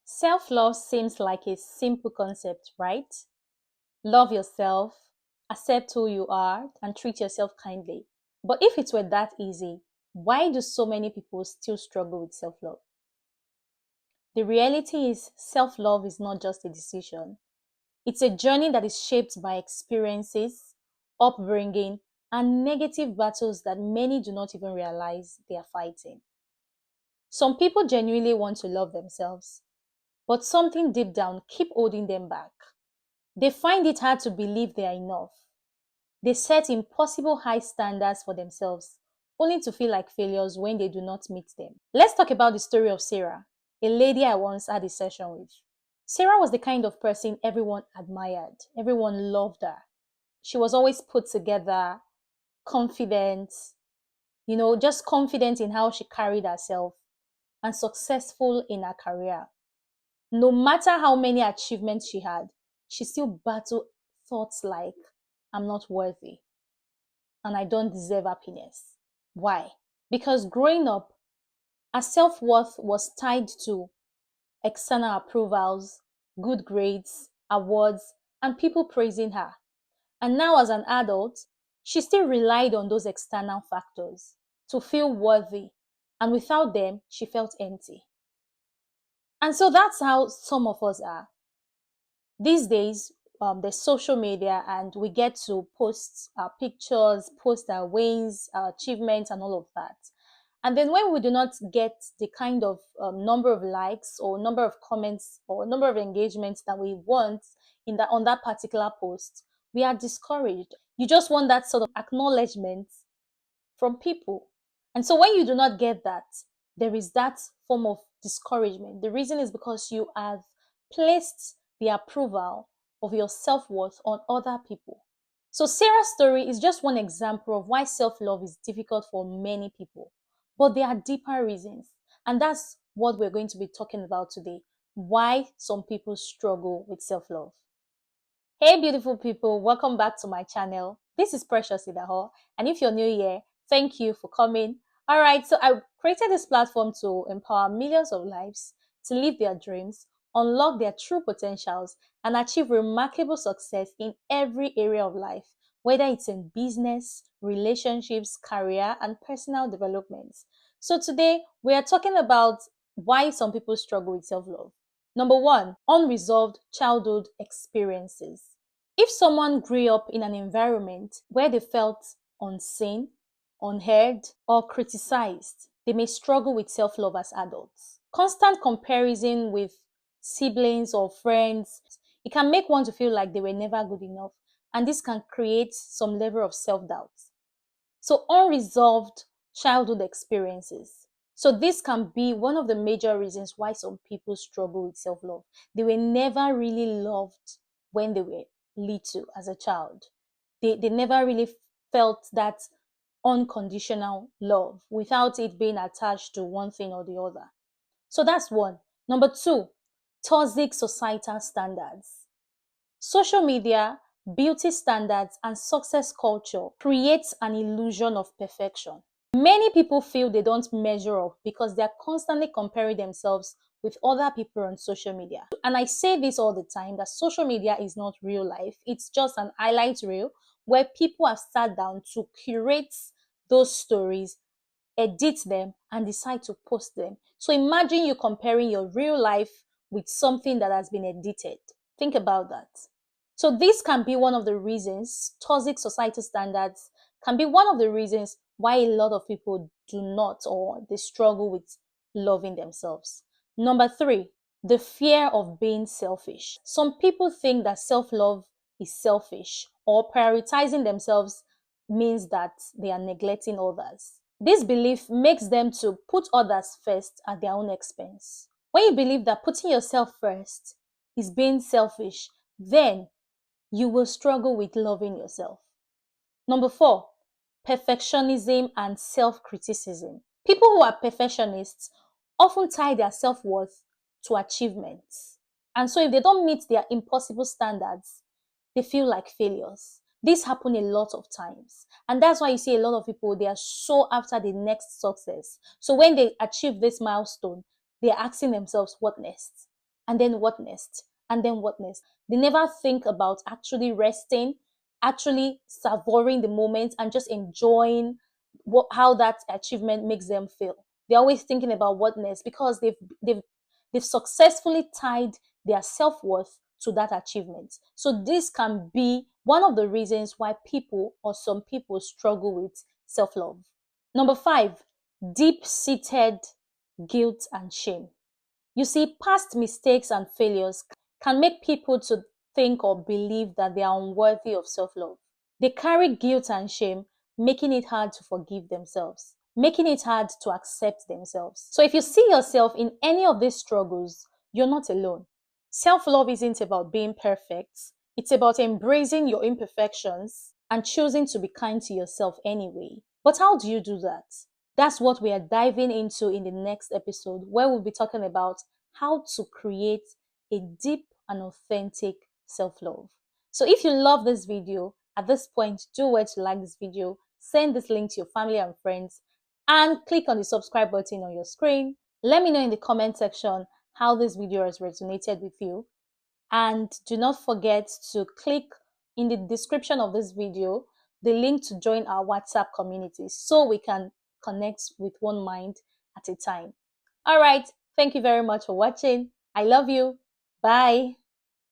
Self-love seems like a simple concept, right? Love yourself, accept who you are, and treat yourself kindly. But if it were that easy, why do so many people still struggle with self-love? The reality is, self-love is not just a decision. It's a journey that is shaped by experiences, upbringing, and negative battles that many do not even realize they are fighting. Some people genuinely want to love themselves, but something deep down keep holding them back. They find it hard to believe they are enough. They set impossible high standards for themselves, only to feel like failures when they do not meet them. Let's talk about the story of Sarah, a lady I once had a session with. Sarah was the kind of person everyone admired, everyone loved her. She was always put together, confident, just confident in how she carried herself and successful in her career. No matter how many achievements she had, she still battled thoughts like, I'm not worthy and I don't deserve happiness. Why? Because growing up, her self worth was tied to external approvals, good grades, awards, and people praising her. And now, as an adult, she still relied on those external factors to feel worthy. And without them, she felt empty. And so that's how some of us are. These days, there's social media, and we get to post our pictures, post our wins, our achievements, and all of that. And then when we do not get the kind of number of likes or number of comments or number of engagements that we want on that particular post, we are discouraged. You just want that sort of acknowledgement from people. And so when you do not get that, there is that form of discouragement. The reason is because you have placed the approval of your self-worth on other people. So Sarah's story is just one example of why self-love is difficult for many people. But there are deeper reasons. And that's what we're going to be talking about today. Why some people struggle with self-love. Hey beautiful people, welcome back to my channel. This is Precious Idahor, and if you're new here, thank you for coming. Alright, so I created this platform to empower millions of lives to live their dreams, unlock their true potentials, and achieve remarkable success in every area of life, whether it's in business, relationships, career, and personal development. So today, we are talking about why some people struggle with self-love. Number one, unresolved childhood experiences. If someone grew up in an environment where they felt unseen, unheard, or criticized, they may struggle with self-love as adults. Constant comparison with siblings or friends, it can make one to feel like they were never good enough, and this can create some level of self-doubt. So unresolved childhood experiences. So this can be one of the major reasons why some people struggle with self-love. They were never really loved when they were little as a child. They never really felt that unconditional love without it being attached to one thing or the other. So that's one. Number two, toxic societal standards. Social media, beauty standards, and success culture creates an illusion of perfection. Many people feel they don't measure up because they're constantly comparing themselves with other people on social media. And I say this all the time, that social media is not real life. It's just an highlight reel where people have sat down to curate those stories, edit them, and decide to post them. So imagine you comparing your real life with something that has been edited. Think about that. So this can be one of the reasons, toxic societal standards can be one of the reasons why a lot of people do not, or they struggle with loving themselves. Number three, the fear of being selfish. Some people think that self-love is selfish, or prioritizing themselves means that they are neglecting others. This belief makes them to put others first at their own expense. When you believe that putting yourself first is being selfish, then you will struggle with loving yourself. Number four, perfectionism and self-criticism. People who are perfectionists often tie their self-worth to achievements. And so if they don't meet their impossible standards, they feel like failures. This happens a lot of times. And that's why you see a lot of people, they are so after the next success. So when they achieve this milestone, they're asking themselves, what next? And then what next? And then what next? They never think about actually resting, actually savoring the moment, and just enjoying how that achievement makes them feel. They're always thinking about what next because they've successfully tied their self-worth to that achievement. So this can be one of the reasons why people or some people struggle with self-love. Number 5, deep-seated guilt and shame. You see, past mistakes and failures can make people to think or believe that they are unworthy of self-love. They carry guilt and shame, making it hard to forgive themselves, making it hard to accept themselves. So if you see yourself in any of these struggles, you're not alone. Self-love isn't about being perfect. It's about embracing your imperfections and choosing to be kind to yourself anyway. But how do you do that? That's what we are diving into in the next episode, where we'll be talking about how to create a deep and authentic self-love. So if you love this video, at this point, do well to like this video, send this link to your family and friends, and click on the subscribe button on your screen. Let me know in the comment section how this video has resonated with you. And do not forget to click in the description of this video the link to join our WhatsApp community so we can connect with one mind at a time. All right. Thank you very much for watching. I love you. Bye.